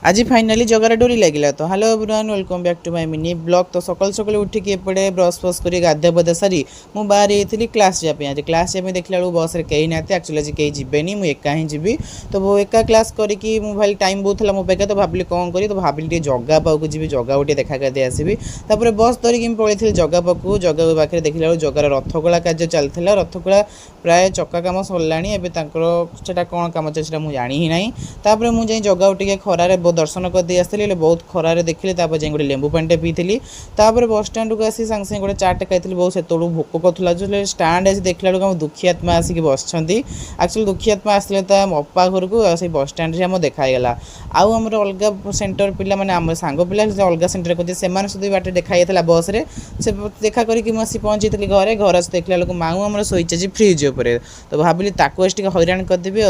आज फाइनाली जगार डोरी लगे तो hello everyone welcome back to my mini blog. तो सकाल सकाल उठिक एपटे ब्रश फ्रश कर गाधे बधे सारी मुझे बाहर थी क्लास जावाई। आज क्लास जावाई देखला बेलू बस कहीं ना एक्चुअली आज कहीं जीवेनी मुझे एका ही जी। तो वो एका क्लास करी भाई टाइम बहुत है मो पे तो भाविली कौन करी तो भाविली जगह पाक जी जगह गोटे देखा कर आसबि। तापर बस धरिकी पलि जगह पाक जगह पाखे देखला जगार रथगोला कार्य चलता रथगोला प्राय चक्का कम सरला एटा कौन कम चलता मुझे जानी ही ना। तापर मुझे जगह टे खरारे दर्शन करदे आसती बहुत खरारे देखिली जाए गोटे लेंबू पानी पीली। बस स्टाण्ड को आसी सांगे सांगे गोटे चाटे खाई बहुत से भोक करूला जो स्टाण्ड आसी देखला बेलू दुखी आत्मा आसिक बस एक्चुअली दुखी आत्मा आसते अप्पा घर को बस स्टाण्ड से आम देखाईगला। आउ आम अलग सेन्टर पिला माने आम सांग पिला अलग सेन्टर कर सहित बाटे देखा जाता बस से देखा करके मुझे पहुँची घरे घर देखला बेलू माऊ आम शोच फ्रिज उपर। तो भाविली ताकू हैरान करदेवी।